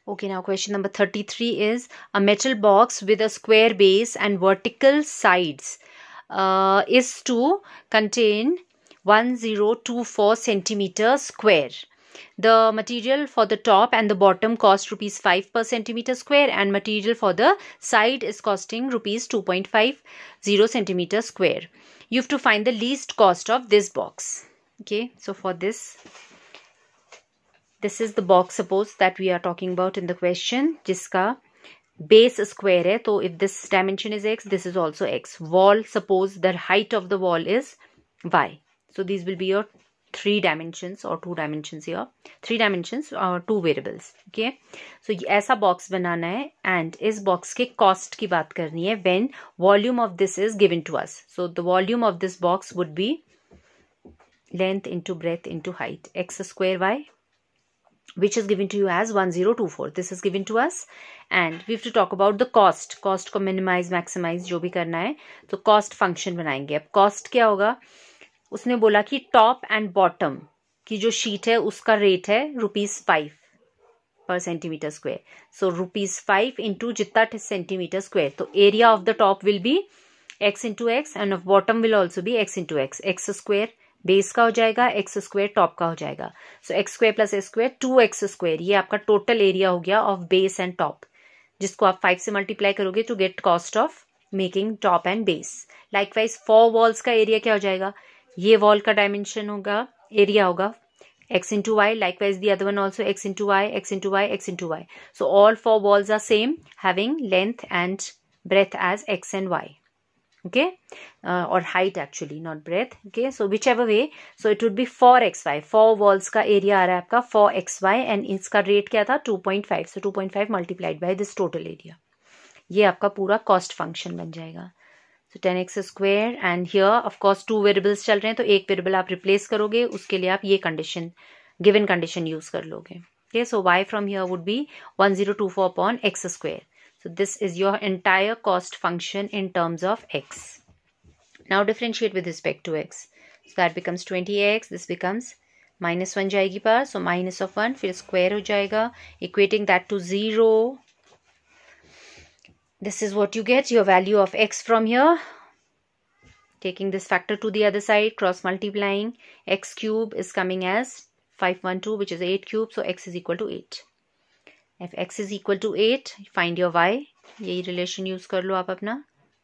Okay, now question number 33 is a metal box with a square base and vertical sides is to contain 1024 centimeter square. The material for the top and the bottom cost rupees 5 per centimeter square, and material for the side is costing rupees 2.50 centimeter square. You have to find the least cost of this box. Okay, so for this is the box, suppose, that we are talking about in the question, जिसका base square है. So if this dimension is x, this is also x. Wall, suppose the height of the wall is y. So these will be your 3 dimensions or 2 dimensions here. 3 dimensions or 2 variables. Okay. So ऐसा box बनाना है, and इस box के cost की बात करनी है when volume of this is given to us. So the volume of this box would be length into breadth into height, x square y, which is given to you as 1024. This is given to us, and we have to talk about the cost. Cost को minimize, maximize जो भी करना है, तो cost function बनाएंगे. अब cost क्या होगा? उसने बोला कि top and bottom की जो sheet है उसका rate है ₹5 per centimeter square. So ₹5 into जितना centimeter square. तो area of the top will be x into x, and of bottom will also be x into x. x square base का हो जाएगा, एक्स स्क्वायर टॉप का हो जाएगा. So x square plus x square 2x square, ये आपका total area हो गया ऑफ बेस एंड टॉप, जिसको आप 5 से मल्टीप्लाई करोगे to get cost of making top and base. Likewise 4 walls का एरिया क्या हो जाएगा? ये वॉल का डायमेंशन होगा, एरिया होगा x into y. Likewise the other one also x into y, x into y, x into y. So all 4 walls are same, having length and breadth as x and y. Okay, or height actually, not breadth. Okay, so whichever way, so it would be 4xy. 4 walls का area आ रहा है आपका 4xy, and इसका rate क्या था 2.5. so 2.5 multiplied by this total area. ये आपका पूरा cost function बन जाएगा. So 10x square, and here of course 2 variables चल रहे हैं, तो एक variable आप replace करोगे, उसके लिए आप ये condition, given condition use कर लोगे. Okay, so y from here would be 1024 upon x square. So this is your entire cost function in terms of x. Now differentiate with respect to x. So that becomes 20x. This becomes -1 जाएगी पार. So minus of 1, फिर square हो जाएगा. Equating that to 0. This is what you get, your value of x from here. Taking this factor to the other side, cross multiplying. X cube is coming as 512, which is 8 cube. So x is equal to 8. If x is equal to 8, find your y. यही relation use कर लो आप अपना.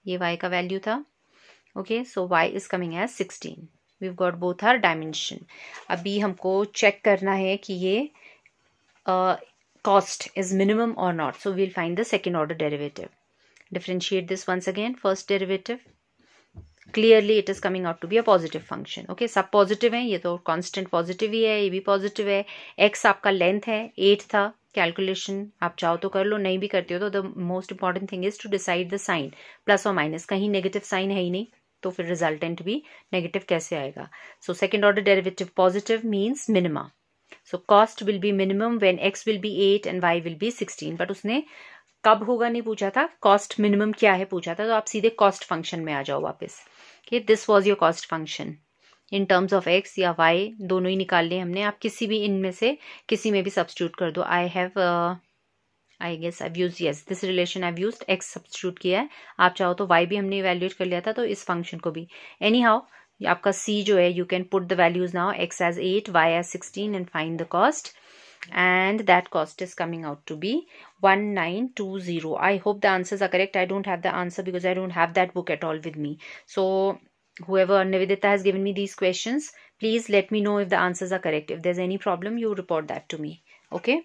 ये y का value था. Okay, so y is coming as 16. We've got both our dimension. अभी हमको check करना है कि ये cost is minimum or not. So we'll find the second order derivative. Differentiate this once again. First derivative. Clearly it is coming out to be a positive function. Okay, सब positive है, ये तो constant positive ही है, ये भी positive है. x आपका length है, 8 था. कैलकुलेशन आप चाहो तो कर लो, नहीं भी करते हो तो the most important thing is to decide the sign, plus और माइनस. कहीं नेगेटिव साइन है ही नहीं, तो फिर रिजल्टेंट भी नेगेटिव कैसे आएगा? So second order derivative positive means minima. So cost will be minimum when x will be 8 and y will be 16. But उसने कब होगा नहीं पूछा था, कॉस्ट मिनिमम क्या है पूछा था, तो आप सीधे कॉस्ट फंक्शन में आ जाओ वापस. Okay, this was your cost function in terms of x या y, दोनों ही निकाल लिए हमने. आप किसी भी इनमें से किसी में भी सब्स्टिट्यूट कर दो. I guess I use, yes, this relation I used, x substitute किया है. आप चाहो तो y भी हमने इवेल्युएट कर लिया था, तो इस फंक्शन को भी. एनी हाउ आपका c जो है, you can put the values now, x as 8, y as 16, and find the cost. And that cost is coming out to be 1920. I hope the answers are correct. I don't have the answer because I don't have that book at all with me. So whoever Nivedita has given me these questions, please let me know if the answers are correct. If there's any problem, you report that to me. Okay.